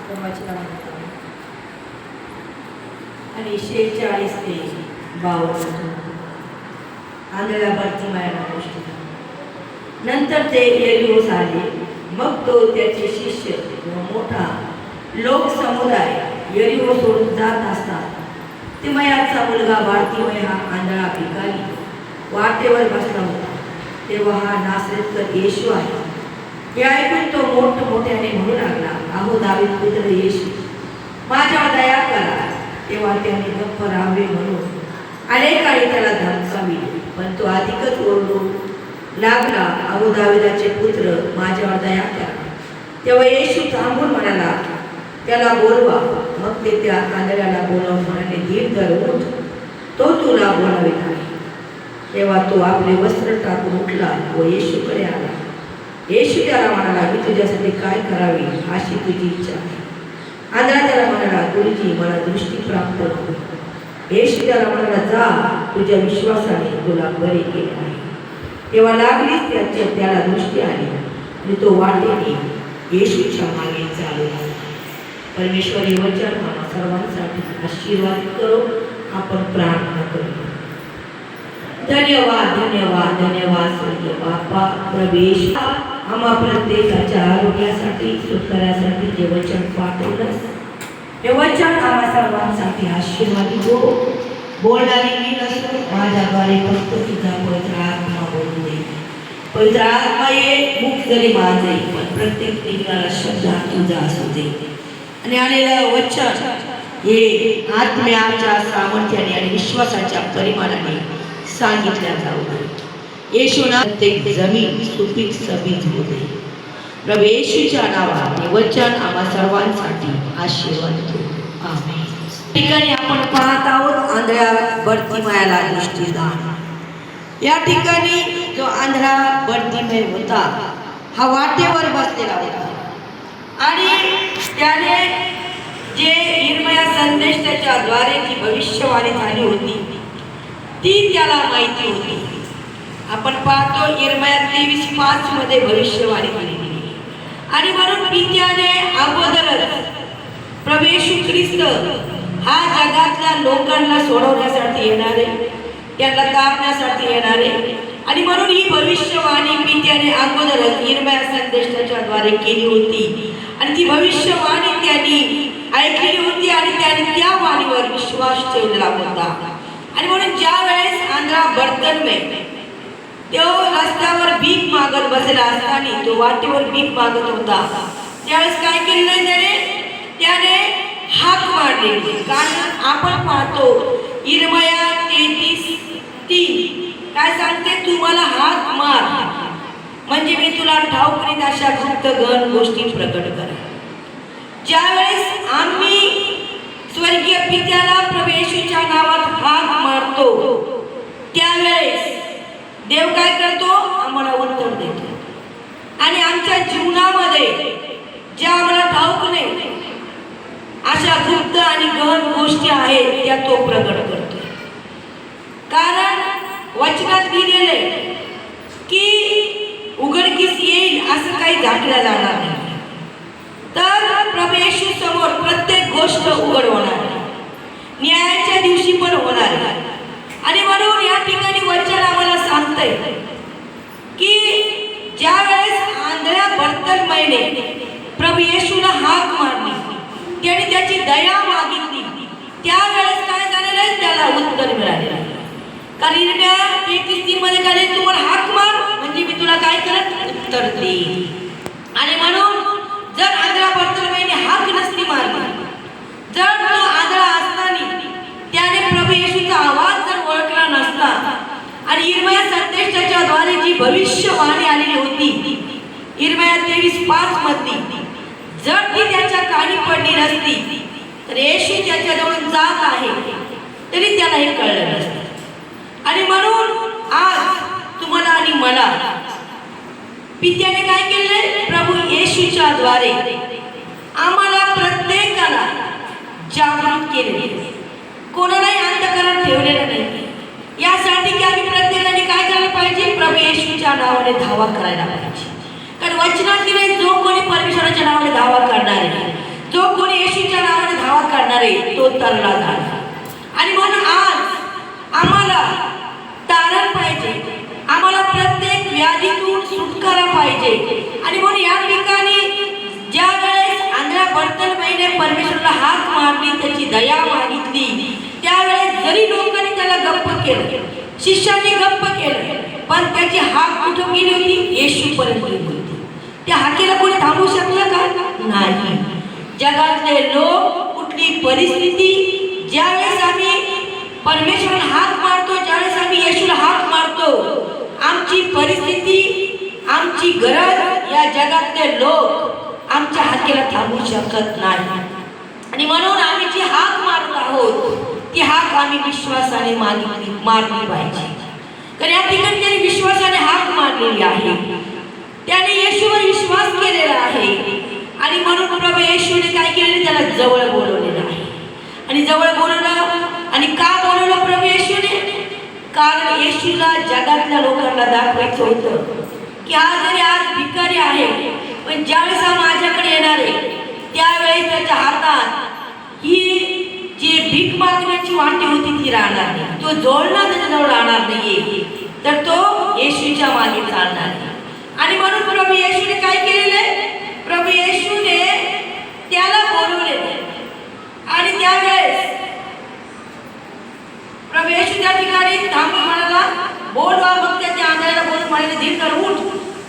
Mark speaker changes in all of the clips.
Speaker 1: वचनामध्ये आणि 46 ते 52 आंधळ्या बार्तिमायाला गोष्ट. नंतर ते यरीहोस आले. मग तो त्याचे शिष्य व मोठा लोकसमुदाय यरीहो सोडून जात असतात. तिमायाचा मुलगा बार्तिमय हा आंधळा भिकारी वाटेवर बसला होता. तेव्हा हा नासरेतकर येशू आहे हे ऐकून तो मोठमोठ्याने म्हणू लागला, अहो दावीद पुत्र येशू, माझ्यावर दया करा. तेव्हा त्याने गप्प राहावे म्हणून अनेकांनी त्याला धमकाविले, पण तो अधिकच ओरडू लागला, अहो दाविदाचे पुत्र, माझ्यावर दया करा. तेव्हा येशू थांबून म्हणाला, त्याला बोलवा. मग ते त्या आंधळ्याला बोलावून म्हणाले, धीर धर, उठ, तो तुला बोलावित आहे. तेव्हा तो आपले वस्त्र टाकून उठला व येशूकडे आला. येशू त्याला म्हणाला, मी तुझ्यासाठी काय करावे अशी तुझी इच्छा आहे. आंधळा त्याला म्हणाला, गुरुजी, मला दृष्टी प्राप्त होईल. येशू त्याला म्हणाला, जा, तुझ्या विश्वासाने तुला बरे केले आहे. तेव्हा लागलीच त्याला दृष्टी आली आणि तो वाटेने येशूच्या मागे चालू लागला. परमेश्वर हे वचन आम्हा सर्वांसाठी आशीर्वाद करो. आपण प्रार्थना करूया. धन्यवाद धन्यवाद धन्यवाद स्वर्गीय बापा, प्रवेश आम्हा प्रत्येकाच्या आरोग्यासाठी, सुखासाठी जे वचन पाठवलंस, हे वचन आम्हा सर्वांसाठी आशीर्वादी हो. बोलणारी मी नसून माझ्याद्वारे फक्त तुझा पवित्र आत्मा बोलू दे. पवित्र आत्मा ये, मुख जरी माझे, पण प्रत्येक निघणारा शब्द तुझा असू दे. आणि आलेलं वचन हे आत्म्याच्या सामर्थ्याने आणि विश्वासाच्या परिमाणाने सांगितल्या जाऊ दे. येशूना प्रत्येक जमीन सुपीक सबीज होऊ दे. प्रभू येशूच्या नावात हे वचन आम्हा सर्वांसाठी आशीर्वाद हो. आमेन. ठिकाणी आपण पाहत आहोत आंधळ्या बार्तिमयाला दृष्टीदान. या ठिकाणी जो आंधळा बार्तिमय होता हा वाटेवर बसलेला होता आणि त्याने जे यिर्मया संदेष्टाच्या द्वारे जी भविष्यवाणी झाली होती ती त्याला माहिती होती. आपण पाहतो यिर्मया 23:5 मध्ये भविष्यवाणी केली आणि म्हणून पित्याने अगोदरच प्रभू येशू ख्रिस्त हा जगातल्या लोकांना सोडवण्यासाठी येणारे, त्यांना तारण्यासाठी येणारे, आणि म्हणून ही भविष्यवाणी पित्याने अगोदरच यिर्मया संदेष्टाच्या द्वारे केली होती आणि ती भविष्यवाणी त्यांनी ऐकली होती आणि त्याने त्या वाणीवर विश्वास ठेवलेला होता. आणि म्हणून ज्या वेळेस आंधळा बार्तिमय तो रस्त्यावर भीक मागत बसला असताना, तो वाटेवर भीक मागत होता, त्यावेळेस काय केलं त्याने हाक मारली. कारण आपण पाहतो यिर्मया 33:3 काय सांगते, तू मला हाक मार म्हणजे मी तुला ठाऊक अशा गुप्त गहन गोष्टी प्रकट कर. ज्यावेळेस आम्ही स्वर्गीय पित्याला प्रभू येशूच्या नावात हाक मारतो त्यावेळेस देव काय करतो, आम्हाला उत्तर देतो. आणि आमच्या जीवनामध्ये ज्या आम्हाला ठाऊक नाही अशा गुप्त आणि गहन गोष्टी आहेत त्या तो प्रकट करतो. कारण वचनात लिहिलेले की उघडकीस येईल असं काही झाकलं जाणार नाही. तर प्रभू येशू समोर प्रत्येक गोष्ट उघड होणार आहे, न्यायाच्या दिवशी पण होणार आहे. आणि म्हणून या ठिकाणी वचन आम्हाला सांगतंय की ज्या वेळेस आंधळ्या बार्तिमयाने प्रभू येशूला हाक मारली, त्याने त्याची दया मागितली, त्यावेळेस काय झालेलं आहे, त्याला उत्तर मिळालेलं आहे. कारण यिर्मया 33:3 मध्ये काय, तू मला हाक मार म्हणजे मी तुला काय करत उत्तर देईन. आणि म्हणून जर आंधळा बार्तिमयाने हाक नसती मारली, जर तो आंधळा असताना त्याने प्रभू येशूचा आवाज जर ओळखला नसता आणि यिर्मया संदेष्टाच्या द्वारे जी भविष्यवाणी आलेली होती यिर्मया 23:5 मध्ये जर ती त्याच्या कानी पडली नसती तर येशू त्याच्याजवळून जात आहे तरी त्याला हे कळलं नसतं. आणि म्हणून आज तुम्हाला आणि मला पित्याने काय केले, प्रभू येशूच्या द्वारे आम्हाला प्रत्येकाला जागृत केले, कोणालाही अंधकारात ठेवलेलं नाही. यासाठी की आम्ही प्रत्येकाने काय करायला पाहिजे, प्रभू येशूच्या नावाने धावा करायला पाहिजे. कारण वचनात दिले, जो कोणी परमेश्वराच्या नावाने धावा करणार आहे, जो आहे तो तरला झाला. आणि म्हणून आज आम्हाला तारण पाहिजे, आम्हाला प्रत्येक व्याधीतून सुटकारा पाहिजे. आणि म्हणून या ठिकाणी ज्या वेळेस आंध्रा बर्तनबाईने परमेश्वराला हाक मारली, त्याची दया मागितली, त्यावेळेस जरी लोकांनी त्याला गप्प केलं, शिष्यांनी गप्प केलं, पण त्याची हाक कुठं गेली होती? येशूपर्यंत गेली होती. त्या हाकेला कोणी थांबवू शकलं का? नाही. जगातले लोक, कुठली परिस्थिती, ज्यावेळेस आम्ही परमेश्वराला हाक मारतो, ज्यावेळेस आम्ही येशूला हाक मारतो, आमची परिस्थिती, आमची गरज, या जगातले लोक आमच्या हाकेला थांबवू शकत नाही. आणि म्हणून आम्ही जी हाक मारत आहोत ती हाक आम्ही विश्वासाने मारली पाहिजे. कारण या ठिकाणी त्यांनी विश्वासाने हाक मारलेली आहे, त्याने येशूवर विश्वास केलेला आहे. आणि म्हणून प्रभू येशूने काय केले? त्याला जवळ बोलवलेलं आहे. आणि जवळ बोलवलं. आणि का बोलवलं प्रभू येशूने? कारण येशूला जगातल्या लोकांना दाखवायचं होतं की हा जरी आज भिकारी आहे, पण ज्यावेळेस हा माझ्याकडे येणार आहे त्यावेळेस त्याच्या हातात ही जी भीक मागण्याची वाटी होती ती राहणार नाही. तो जोडणा त्याच्याजवळ राहणार नाहीये, तर तो येशूच्या मागे चालणार आहे. आणि म्हणून प्रभू येशूने काय केलेले? प्रभू येशूने त्याला बोलवले. आणि त्यावेळेस प्रभू येशू त्या ठिकाणी थांबून म्हणाला, बोलवा. मग त्याच्या आंधळ्याला बोलून म्हणाले, धीर धर, उठ,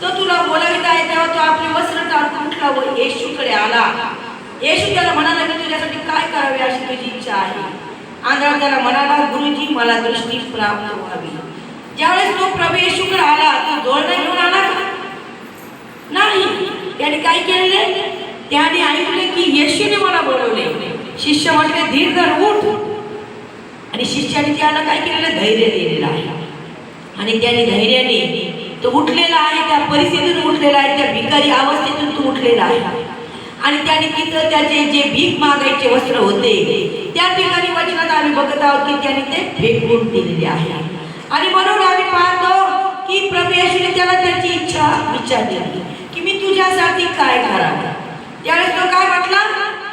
Speaker 1: तो तुला बोलावित आहे. तेव्हा तो आपले वस्त्र टाकून उठला व येशूकडे आला. येशू त्याला म्हणाला की तुझ्यासाठी काय करावे अशी तुझी इच्छा आहे? आंधळा त्याला म्हणाला, गुरुजी, मला दृष्टी प्राप्त व्हावी. ज्यावेळेस तो प्रभू येशूकडे आला, तो जोडणा घेऊन आला नाही. त्याने काय केले? त्याने ऐकले की येशूने मला बोलवले. शिष्य म्हटले, धीर धर, उठ. आणि शिष्याने त्याला काय केलेलं? धैर्य दिलेलं आहे. आणि त्याने धैर्याने तो उठलेला आहे, त्या परिस्थितीतून उठलेला आहे, त्या भिकारी अवस्थेतून तो उठलेला आहे. आणि त्याने तिथं त्याचे जे भीक मागायचे वस्त्र होते त्या ठिकाणी वचनात आम्ही बघत आहोत की त्याने ते फेकून दिलेले आहे. आणि म्हणून आम्ही पाहतो की प्रभू येशूने त्याला त्याची इच्छा विचारली की मी तुझ्यासाठी काय करावं. त्यावेळेस तो काय म्हटला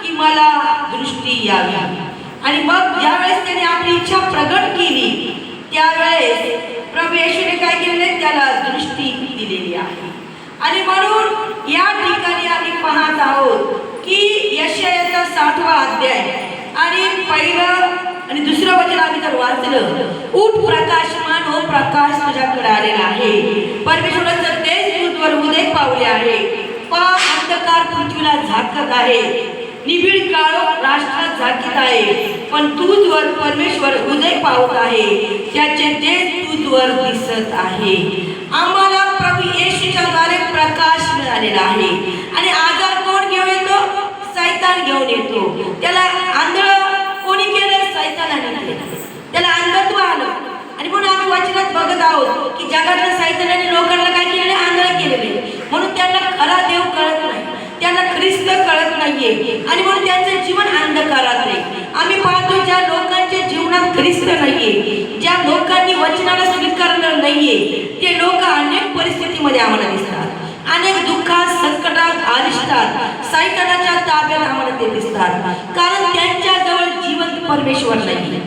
Speaker 1: की मला दृष्टी यावी. आणि मग ज्यावेळेस त्याने आपली इच्छा प्रगट केली त्यावेळेस प्रभू येशूने काय केले? त्याला दृष्टी दिलेली आहे. आणि म्हणून या ठिकाणी आम्ही पाहत आहोत की यशायाचा 60वा अध्याय आणि पहिलं आणि दुसरं वचन आम्ही जर वाचलं, उठ प्रकाशमान हो, प्रकाश तुझ्याकडे आलेला आहे. परमेश्वराचं तेज तुझवर उदय पावले आहे. पहा, अंधकार पृथ्वीला झाकत आहे, निबिड काळोख राष्ट्रात झाकीत आहे, पण तुझवर परमेश्वर उदय पावत आहे, त्याचे तेज तुझवर दिसत आहे. आम्हाला प्रभू येशूच्या द्वारे प्रकाश मिळालेला आहे. आणि आजार कोण घेऊन येतो? सैतान घेऊन येतो. त्याला आंधळ कोणी केलं? सैतानाने केलं. त्याला अंधत्व आलं. आणि म्हणून आम्ही वचनात बघत आहोत की जगातल्या सैतानाने लोकांना काय केलेले? आंधळ केलेले. म्हणून त्यांना खरा देव कळत नाही, त्यांना ख्रिस्त कळत नाहीये. आणि म्हणून त्यांचं जीवन अंधकारात नाही. आम्ही पाहतो ज्या लोकांच्या जीवनात ख्रिस्त नाहीये, ज्या लोकांनी वचनाला स्वीकारलं नाहीये, ते लोक अनेक परिस्थितीमध्ये आम्हाला दिसतात, अनेक दुःखात, संकटात, अरिष्टात, सैतानाच्या ताब्यात आम्हाला ते दिसतात. कारण त्यांच्याजवळ जिवंत परमेश्वर नाहीये,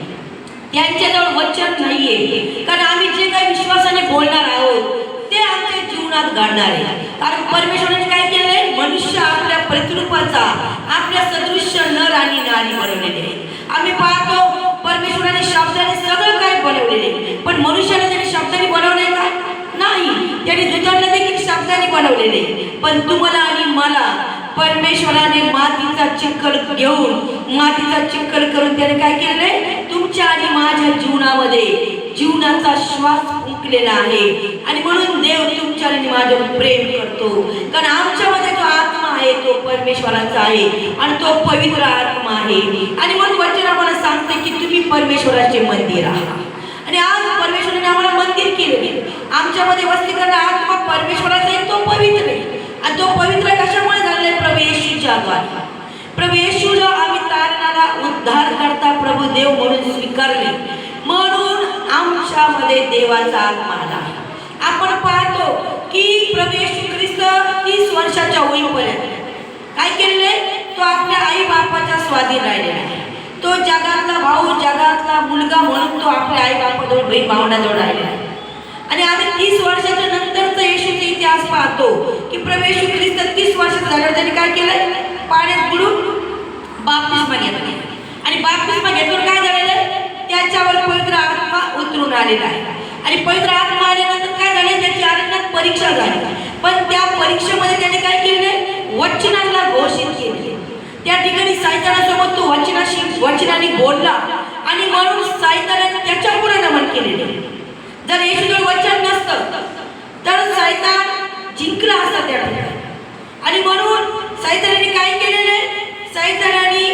Speaker 1: त्यांच्याजवळ वचन नाहीये. कारण आम्ही जे काही विश्वासाने बोलणार आहोत ते आमच्या जीवनात घडणार आहे. कारण परमेश्वराने काय केलंय? मनुष्य आपल्या प्रतिरूपाचा, आपल्या सदृश्य नर आणि नारी बनवलेले आहे. आम्ही पाहतो परमेश्वराने शब्दाने सगळं काय बनवलेले, पण मनुष्याला त्याने शब्दाने बनवले का? नाही. त्याने दुधाला देखील शब्दाने बनवलेले. पण तुम्हाला आणि मला परमेश्वराने मातीचा चिखल घेऊन, मातीचा चिखल करून त्याने काय केलंय? तुमच्या आणि माझ्या जीवनामध्ये जीवनाचा श्वास फुंकलेला आहे. आणि म्हणून देव तुमच्या आणि माझ्यावर प्रेम करतो. कारण आमच्यामध्ये जो आत्मा आहे तो परमेश्वराचा आहे आणि तो पवित्र आत्मा आहे. आणि म्हणून वचन आम्हाला सांगते की तुम्ही परमेश्वराचे मंदिर आहात. आणि आज परमेश्वराने आम्हाला मंदिर केले. आमच्यामध्ये वस्ती करणारा आत्मा परमेश्वराचा आहे, तो पवित्र आहे. आणि तो पवित्र कशामुळे झालेला आहे? प्रभू येशूच्या द्वारे. प्रभू येशूला आम्ही तारणारा उद्धार करता प्रभू देव म्हणून स्वीकारले, म्हणून आमच्यामध्ये देवाचा आत्मा आला. आपण पाहतो की प्रभू येशू ख्रिस्त 30 वर्षाच्या होईपर्यंत काय केलेले? तो आपल्या आई बापाच्या स्वाधीन राहिलेला आहे. तो जगातला भाऊ, जगातला मुलगा म्हणून तो आपल्या आई बापाजवळ, बहीण भावंडाजवळ राहिला आहे. आणि आम्ही 30 वर्षाच्या नंतरचा येशूचा इतिहास पाहतो की प्रभू येशू ख्रिस्त 30 वर्षाचा झाल्यावर त्यांनी काय केलंय? पाण्यात बुडून बाप्तिस्मा घेतला. आणि बाप्तिस्मा घेतल्यावर काय झालेलं आहे? त्याच्यावर पवित्र आत्मा उतरून आलेला आहे. आणि पवित्र आत्मा आल्यानंतर काय झालं? त्याची अरण्यात परीक्षा झाली. पण त्या परीक्षेमध्ये त्याने काय केले? वचनाला घोषित केले. त्या ठिकाणी सैतानासोबत तो वचनाने बोलला आणि म्हणून सैतानाने त्याच्या पुढे नमन केलेले. जर येशूजवळ वचन नसतं तर सैतान जिंकला असता त्या ठिकाणी. आणि म्हणून सैतानाने काय केलेले? सैतानाने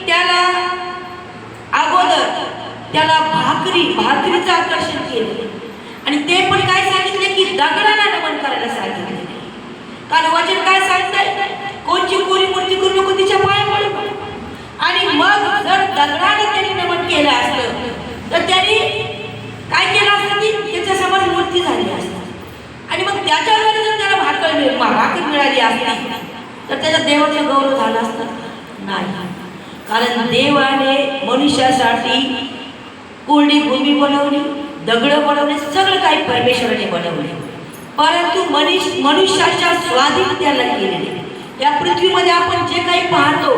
Speaker 1: त्याला अगोदर त्याला भाकरीचं आकर्षण केलं. आणि ते पण काय सांगितले की दगडाला नमन करायला सांगितले. कारण वचन काय सांगतंय? कोणची कोरी मूर्ती करू नको, तिच्या पाया पडू. आणि मग जर दगडाने त्यांनी नमन केलं असतं तर त्यांनी काय केलं असतं? की त्याच्या समोर मूर्ती झाली असती. आणि मग त्याच्यावर जर त्याला भाकर मिळाली असती तर त्याच्या देवाचा गौरव झाला असता? नाही. कारण देवाने मनुष्यासाठी कोरडी भूमी बनवली, दगड बनवले, सगळं काही परमेश्वराने बनवले. परंतु मनुष्याच्या स्वाधीन त्याला केलेले. या पृथ्वीमध्ये आपण जे काही पाहतो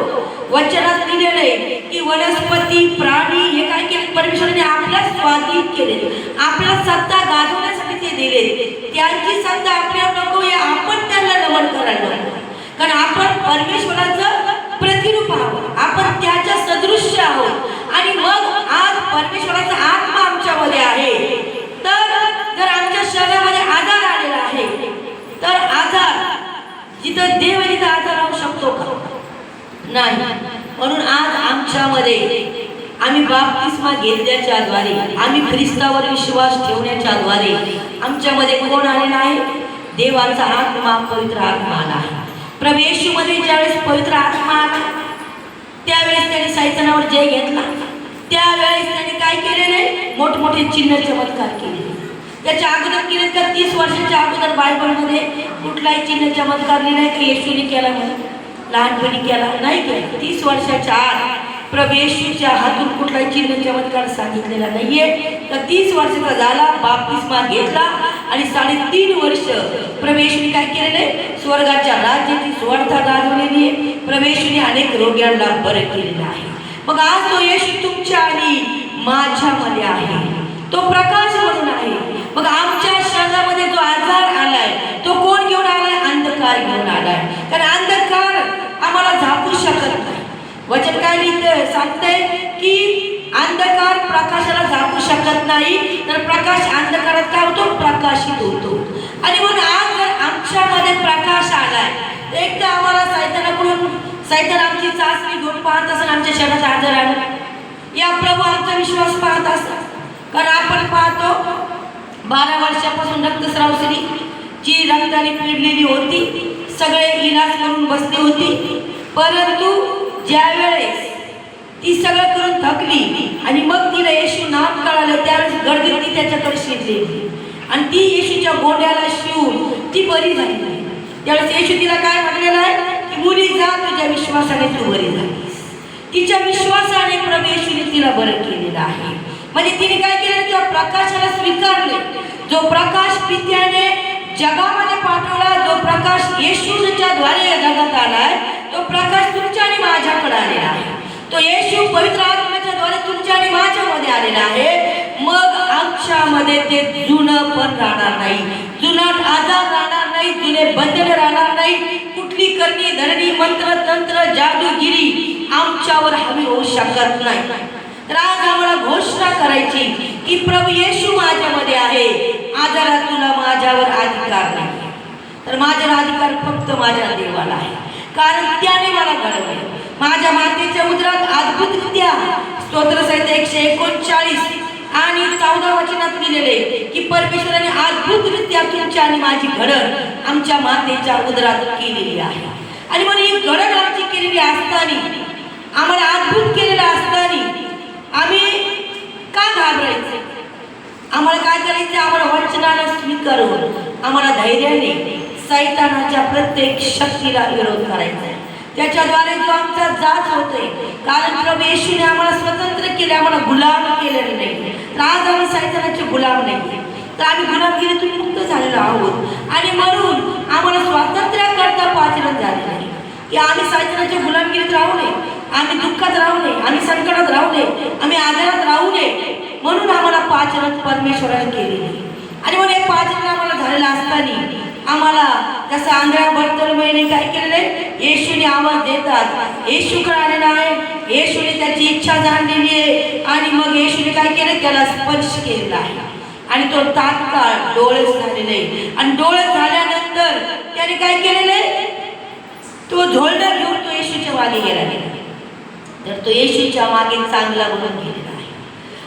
Speaker 1: वचनात लिहिलेले की वनस्पती, प्राणी हे काय केले? परमेश्वराने आपल्या स्वाधीन केले. आपल्याला सत्ता गाजवण्यासाठी ते दिले. त्यांची सत्ता आपल्याला नको आहे, आपण त्यांना नमन करायला नको. कारण आपण परमेश्वराचं प्रतिरूप आहोत, आपण त्याच्या सदृश्य आहोत. आणि मग आज परमेश्वराचा आत्मा आमच्यामध्ये आहे. तर जर आमच्या शरीरामध्ये आजार आलेला आहे तर आजार जिथं देव आहे तिथं आजार राहू शकतो का? नाही. म्हणून आज आमच्यामध्ये आम्ही बाप्तिस्मा घेतल्याच्या द्वारे, आम्ही ख्रिस्तावर विश्वास ठेवण्याच्या द्वारे आमच्यामध्ये कोण आलेला आहे? देवाचा आत्मा, पवित्र आत्मा आला आहे. प्रभू येशूमध्ये ज्यावेळेस पवित्र आत्मा आला त्यावेळेस त्यांनी सैतानावर जय घेतला. त्यावेळेस त्यांनी काय केलेले? मोठमोठे चिन्ह चमत्कार केले. त्याच्या अगोदर केले तर 30 वर्षाच्या अगोदर बायबलमध्ये कुठलाही चिन्ह चमत्कार लिहिलाय का येशूने केला म्हणून? लहानपणी केला नाही केला. 30 वर्षाच्या आत प्रभू येशूच्या हातून कुठलाही चिन्ह चमत्कार सांगितलेला नाहीये. तर 30 वर्षाचा झाला, बाप्तिस्मा घेतला आणि 3.5 वर्ष प्रभू येशूने काय केलेले? स्वर्गाच्या राज्याची सुवार्ता गाजवलेली आहे. प्रभू येशूने अनेक रोग्यांना बरं केलेलं आहे. मग आज तो येशू तुमच्या आणि माझ्यामध्ये आहे, तो प्रकाश म्हणून आहे. मग आमच्या शरीरामध्ये जो आजार आलाय तो कोण घेऊन आलाय? अंधकार घेऊन आलाय. कारण अंधकार आम्हाला झाकू शकत नाही. वचन काय लिहितं? सांगतंय की अंधकार प्रकाशाला झाकू शकत नाही, तर प्रकाश अंधकारात काय होतो? प्रकाशित होतो. आणि म्हणून आज जर आमच्यामध्ये प्रकाश आलाय तर एक तर आम्हाला सैतान आमची चाचणी घेऊन पाहत असेल, आमच्या शरीरात आजार आला या प्रभू आमचा विश्वास पाहत असतात. कारण आपण पाहतो 12 वर्षापासून रक्तस्राव स्त्री जी रक्ताने पिडलेली होती, सगळे इलाज करून बसली होती. परंतु ज्यावेळेस ती सगळं करून थकली आणि मग तिला येशू नाम कळालं त्यावेळेस गर्दी त्याच्याकडे शिरली आणि ती येशूच्या गोंड्याला शिवून ती बरी झाली. त्यावेळेस येशू तिला काय म्हटलेलं आहे की मुली जा, तुझ्या विश्वासाने तू बरी झालीस. तिच्या विश्वासाने प्रभू येशूने तिला बरं केलेलं आहे. म्हणजे तिने काय केलं? त्या प्रकाशाला स्वीकारले. जो प्रकाश पित्याने जगामध्ये पाठवला, जो प्रकाश येशूच्या द्वारे जगात आलाय, तो प्रकाश तुमच्या आणि माझ्याकडे आलेला आहे. तो येशू पवित्र आत्म्याच्या द्वारे तुमच्या आणि माझ्यामध्ये आलेला आहे. मग आमच्यामध्ये ते जुनं पण राहणार नाही, जुनाट आजार राहणार नाही, जुने बंधन राहणार नाही. कुठली करणी धरणी, मंत्र तंत्र, जादूगिरी आमच्यावर हवी होऊ शकत नाही. तर आज आम्हाला घोषणा करायची की प्रभू येशू माझ्यामध्ये आहे. आजारात तुला माझ्यावर अधिकार नाही, तर माझ्यावर अधिकार फक्त माझ्या देवाला आहे. कारण त्याने मला घडवले. माझ्या मातेच्या उदरात अद्भुतरित्या स्तोत्रसहित 139 आणि 14 वचनात लिहिलेले की परमेश्वराने अद्भुतरित्या तुमच्या आणि माझी घडण आमच्या मातेच्या उदरात केलेली आहे. आणि म्हणून ही घडण आमची केलेली असताना, आम्हाला अद्भुत केलेलं असताना आम्ही का घाबरायचं? आम्हाला काय करायचं? आम्हाला वचनाला स्वीकारून आम्हाला धैर्याने सैतानाच्या प्रत्येक शक्तीला विरोध करायचा आहे. त्याच्याद्वारे जो आमचा जात होतोय, कारण प्रभू येशूने आम्हाला स्वतंत्र केले, आम्हाला गुलाम केलेले नाही. तर आज आम्ही सैतानाचे गुलाम नाही, तर आम्ही गुलामगिरीतून मुक्त झालेलो आहोत. आणि म्हणून आम्हाला स्वातंत्र्य करता पाचरण झाले नाही की आम्ही सैतानाच्या गुलामगिरीत राहू नये, आम्ही दुःखात राहू नये, आम्ही संकटात राहू नये, आम्ही आजारात राहू नये. म्हणून आम्हाला पाचरण परमेश्वराने केलेले. आणि म्हणून हे पाचरण आम्हाला झालेलं असताना आम्हाला जसं आंधळ्या बर्तोलोमेने काय केलेलं आहे, येशूने आवाज देतात, येशूकडे आलेला आहे, येशूने त्याची इच्छा जाणलेली आहे. आणि मग येशूने काय केलं, त्याला स्पर्श केलेला आहे आणि तो तात्काळ डोळे झालेले. आणि डोळे झाल्यानंतर त्याने काय केलेलं आहे, तो झोलडा घेऊन तो येशूच्या मागे गेला. तर तो येशूच्या मागे चांगला म्हणून गेलेला आहे.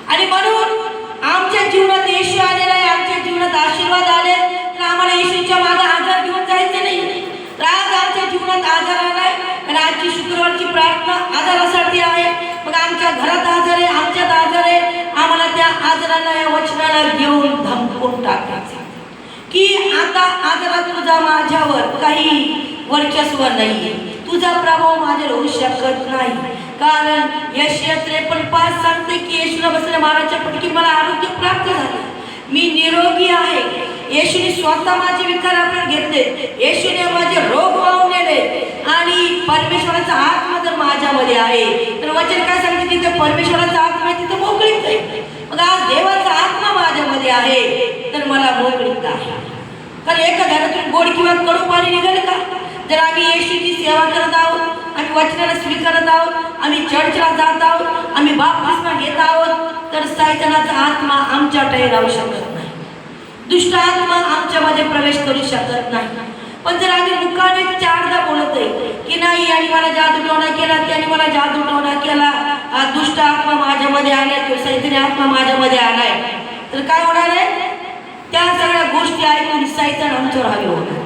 Speaker 1: आणि म्हणून आमच्या जीवनात येशू आलेला आहे, आमच्या जीवनात आशीर्वाद आले, तर आम्हाला येशूच्या मागे आजार घेऊन जायचं नाही. तर आज आमच्या जीवनात आजार आलाय आणि आजची शुक्रवारची प्रार्थना आजारासाठी आहे. मग आमच्या घरात आजार आहे, आमच्यात आजार आहे, आम्हाला त्या आजाराला, या वचनाला घेऊन धमकून टाकायचं की आता आजारात तुझा माझ्यावर काही वर्चस्व नाहीये, तुझा प्रभाव माझ्यावर होऊ शकत नाही. कारण यशया 53:5 सांगते की येशूला बसलेल्या माराच्या पटकी मला आरोग्य प्राप्त झाले, मी निरोगी आहे. येशूने स्वतः माझे विकार आपल्याला घेतले, येशूने माझे रोग वाहून नेले. आणि परमेश्वराचा आत्मा जर माझ्यामध्ये आहे, तर वचन काय सांगते, तिथे परमेश्वराचा आत्मा आहे, तिथे मोकळीक आहे. मग आज देवाचा आत्मा माझ्यामध्ये आहे, तर मला मोकळीक आहे. कारण एका घरातून गोड किंवा कडू पाणी निघेल का? जर आम्ही येशूची सेवा करत आहोत, आम्ही वचनाला स्वीकारत आहोत, आम्ही चर्चला जात आहोत, आम्ही बाप्तिस्मा घेत आहोत, तर सैतानाचा आत्मा आमच्याकडे राहू शकत नाही, दुष्ट आत्मा आमच्यामध्ये प्रवेश करू शकत नाही. पण जर आम्ही मुखाने 4दा बोलत आहे की नाही, याने मला जादूटोणा केला, त्याने मला जादूटोणा केला, दुष्ट आत्मा माझ्यामध्ये आलाय, तो सैतानी आत्मा माझ्यामध्ये आलाय, तर काय होणार आहे, त्या सगळ्या गोष्टी ऐकून सैतान आमच्यावर हवी होणार.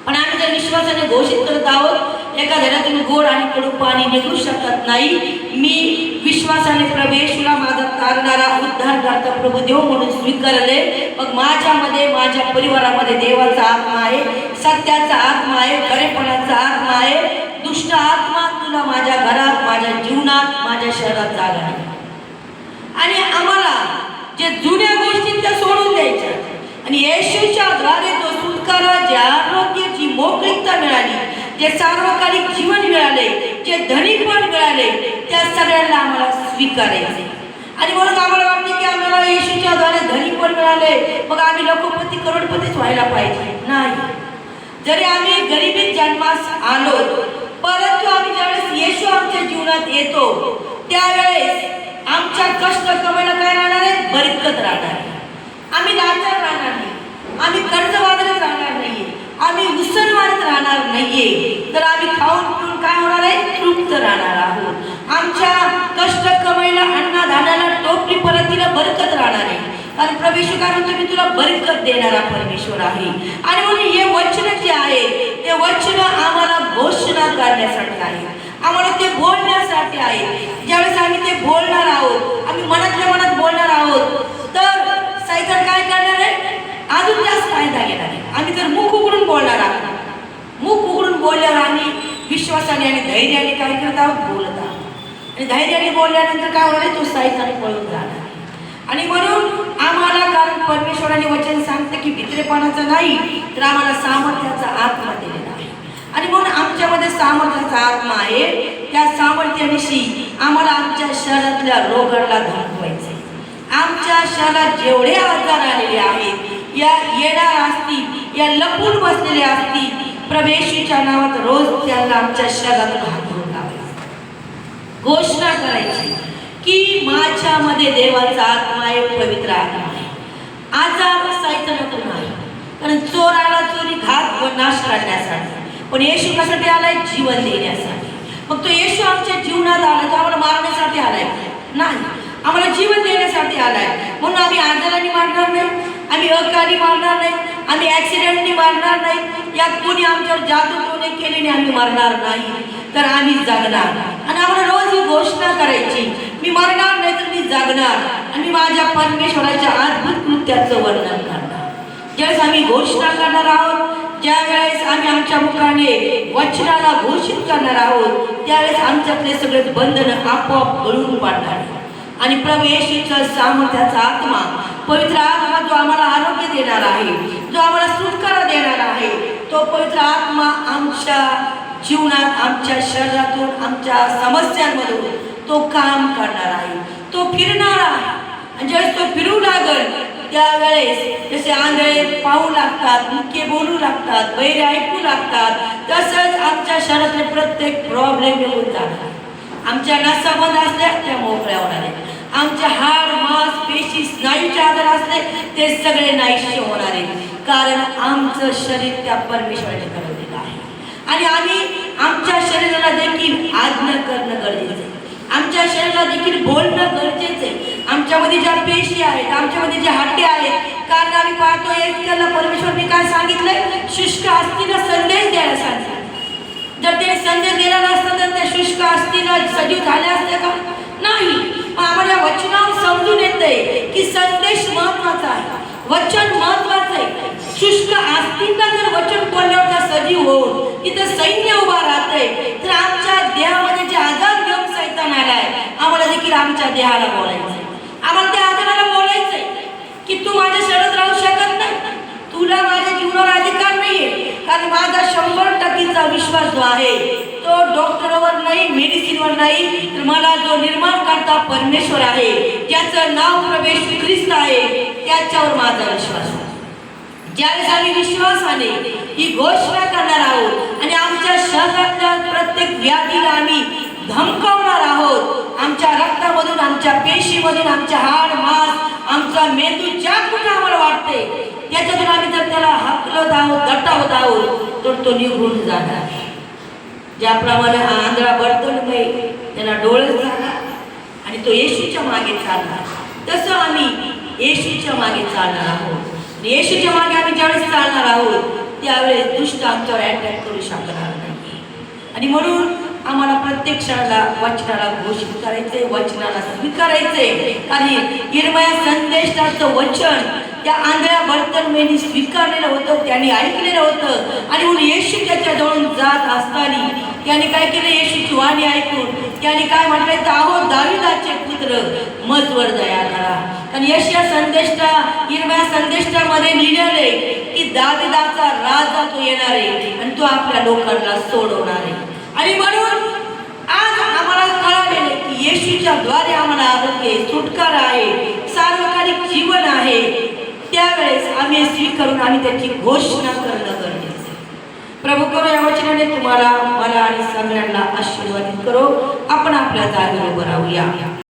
Speaker 1: पण आम्ही जर विश्वासाने घोषित करत आहोत, एका घरातून गोड आणि कडू पाणी निघू शकत नाही, मी विश्वासाने प्रभू येशूला माझा तारणारा उद्धार करता प्रभू देव म्हणून स्वीकारले, मग माझ्यामध्ये, माझ्या परिवारामध्ये देवाचा आत्मा आहे, सत्याचा आत्मा आहे, खरेपणाचा आत्मा आहे. दुष्ट आत्मा तुला माझ्या घरात, माझ्या जीवनात, माझ्या शहरात जागा नाही. आणि आम्हाला जे जुन्या गोष्टी त्या सोडून द्यायच्या आणि येशूच्या द्वारे जो सुटकारा, जे आरोग्याची मोकळीकता मिळाली, जे सार्वकालिक जीवन मिळाले, जे धनीपण मिळाले, त्या सगळ्यांना आम्हाला स्वीकारायचे. आणि म्हणून आम्हाला वाटते की आम्हाला येशूच्या द्वारे धनीपण मिळाले, मग आम्ही लखोपती करोडपतीच व्हायला पाहिजे. नाही, जरी आम्ही गरिबीत जन्मास आलो, परंतु आम्ही ज्यावेळेस येशू आमच्या जीवनात येतो, त्यावेळेस आमच्या कष्ट कमाईला काय राहणार आहे, बरकत राहणार आहे. आम्ही लाचार राहणार नाही, आम्ही कर्जबाजारीत राहणार नाहीये, आम्ही मुसलमानात राहणार नाहीये, तर आम्ही खाऊन पिऊन काय होणार आहे, तृप्त राहणार आहोत. आमच्या कष्ट कमाईला, अन्नधान्याला, टोपली परतीला बरकत राहणार आहे. कारण प्रभू येशू काय म्हणतो, मी तुला बरकत देणारा परमेश्वर आहे. आणि म्हणून हे वचन जे आहे, ते वचन आम्हाला घोषणा करण्यासाठी आहे, आम्हाला ते बोलण्यासाठी आहे. ज्यावेळेस आम्ही ते बोलणार आहोत, आम्ही मनातल्या मनात बोलणार आहोत, तर सैतान काय करणार आहे, अजून जास्त फायदा घेणार आहे. आम्ही जर मुख उघडून बोलणार आहोत, मुख उघडून बोलल्यावर आम्ही विश्वासाने आणि धैर्याने काय करत आहोत, बोलत आहोत. आणि धैर्याने बोलल्यानंतर काय होणार आहे, तो सैतान पळून जाणार. आणि म्हणून आम्हाला, कारण परमेश्वराने वचन सांगते की भित्रेपणाचं नाही, तर आम्हाला सामर्थ्याचा आत्मा दिलेला आहे. आणि म्हणून आमच्यामध्ये सामर्थ्याचा आत्मा आहे. त्या सामर्थ्याविषयी आम्हाला आमच्या शहरातल्या रोगाला धमकवायचे. आमच्या शहरात जेवढे आजार आलेले आहेत, या येणार असतील, या लपून बसलेले असतील, प्रभू येशूच्या नावात रोज त्यांना आमच्या शहरातून हाकलून लावायचं, घोषणा करायची की माझ्यामध्ये देवाचा आत्मा आहे, पवित्र आत्मा आहे. आजार सैतानातून आहे, कारण चोर आला चोरी, घात व नाश करण्यासाठी, पण येशू कशासाठी आलाय, जीवन देण्यासाठी. मग तो येशू आमच्या जीवनात आला, तो आम्हाला मारण्यासाठी आलाय नाही, आम्हाला जीवन देण्यासाठी आलाय. म्हणून आम्ही आजाराने मारणार नाही, आम्ही अकाली मारणार नाही, आम्ही ॲक्सिडेंटनी मारणार नाही, या कोणी आमच्यावर जादूटोणे केल्याने आम्ही मरणार नाही, तर आम्ही जगणार. आणि आम्हाला रोज ही घोषणा करायची, मी मरणार नाही तर मी जगणार, आणि मी माझ्या परमेश्वराच्या अद्भुत कृत्याचं वर्णन करणार. ज्यावेळेस आम्ही घोषणा करणार आहोत, ज्यावेळेस आम्ही आमच्या मुखाने वचनाला घोषित करणार आहोत त्यावेळेस आमच्यातले सगळे बंधन आपोआप गळून पडणार आणि प्रभू येशूचा सामर्थ्याचा आत्मा पवित्र आत्मा जो आम्हाला आरोग्य देणार आहे, जो आम्हाला सुटकारा देणार आहे, तो पवित्र आत्मा आमच्या जीवनात, आमच्या शरीरातून, आमच्या समस्यांमधून तो काम करणार आहे, तो फिरणार आहे. आणि ज्यावेळेस तो फिरू लागल त्यावेळेस जसे आंधळे पाहू लागतात, मुके बोलू लागतात, बहिरे ऐकू लागतात, तसंच आमच्या शरीरातले प्रत्येक प्रॉब्लेम येऊन जाणार. आमच्या नसा बंद असल्या त्या मोकळ्या होणार आहेत. आमचे हाड, मांस, पेशी, स्नायूचे आजार असले ते सगळे नाहीसे होणार आहेत. कारण आमचं शरीर त्या परमेश्वराने बनवलेलं आहे आणि आम्ही आमच्या शरीराला देखील आज्ञा करणं गरजेचं आहे. आमच्या शरीराला देखील बोलणं गरजेचं आहे. आमच्यामध्ये ज्या पेशी आहेत, आमच्यामध्ये जे हाडे आहेत, कारण आम्ही पाहतो एकेकाला परमेश्वरने काय सांगितलंय, शुष्क अस्थिला संदेश द्यायला सांगितलं. जर ते संदेश दिला नसता तर त्या शुष्क अस्थिला सजीव झाले असते का? नाही. आम्हाला वचनावर समजून येते की संदेश महत्वाचा आहे, वचन महत्वाचं आहे. शुष्क अस्थिला जर वचन बोलल्यावर त्या सजीव होऊन तिथं सैन्य उभा राहते, तर आमच्या देहामध्ये जे आजार घेऊन सैतान आलाय, आम्हाला देखील आमच्या देहाला बोलायचंय. आम्हाला त्या आजाराला बोलायचंय की तू माझ्या शरीरात राहू शकत नाही, तुला माझ्या जीवनावर अधिकार नाहीये. कारण माझा 100% विश्वास जो आहे तो डॉक्टरवर नाही, मेडिसिनवर नाही, तर मला जो निर्माण करता परमेश्वर आहे, ज्याचं नाव प्रभू येशू ख्रिस्त आहे, त्याच्यावर माझा विश्वास आहे. ज्यावेळेस आम्ही विश्वासाने ही घोषणा करणार आहोत आणि आमच्या शरीरातल्या प्रत्येक व्याधीला आम्ही धमकावणार आहोत, आमच्या रक्तामधून, आमच्या पेशीमधून, आमच्या हाड, मांस, आमचा मेंदू ज्या कुठं आम्हाला वाटते त्याच्यातून आम्ही जर त्याला हाकलत आहोत, दटावत आहोत, तर तो निघून जाणार. ज्याप्रमाणे हा आंधळा बर्तनमय त्याला डोळे जाणार आणि तो येशूच्या मागे चालणार, तसं आम्ही येशूच्या मागे चालणार आहोत. येशूच्या मागे आम्ही ज्यावेळेस चालणार आहोत त्यावेळेस दुष्ट आमच्यावर अटॅक करू शकणार नाही. आणि म्हणून आम्हाला प्रत्येक क्षणाला वचनाला घोषित करायचंय, वचनाला स्वीकारायचंय. आणि यिर्मया संदेशाचं वचन त्या आंधळ्या बर्तनमेनी स्वीकारलेलं होतं, त्यांनी ऐकलेलं होतं. आणि म्हणून येशू त्याच्या जवळून जात असताना त्याने काय केलं, येशूची वाणी ऐकून त्याने काय म्हटलंय, तर आहो दाविदाचे पुत्र मजवर दया करा. आणि यशया संदेष्टा, यिर्मया संदेष्टामध्ये लिहिलेले की दाविदाचा राजा तो येणार आहे आणि तो आपल्या लोकांना सोडवणार आहे. आणि म्हणून आज आम्हाला कळालेले की येशूच्या द्वारे आम्हाला आरोग्य, सुटकारा आहे, सार्वकालिक जीवन आहे. त्यावेळेस आम्ही स्वीकारून आम्ही त्याची घोषणा करणं गरजेचं आहे. प्रभू करो या वचनाने तुम्हाला, मला आणि सगळ्यांना आशीर्वादित करो. आपण आपल्या जागेवर उभं राहूया.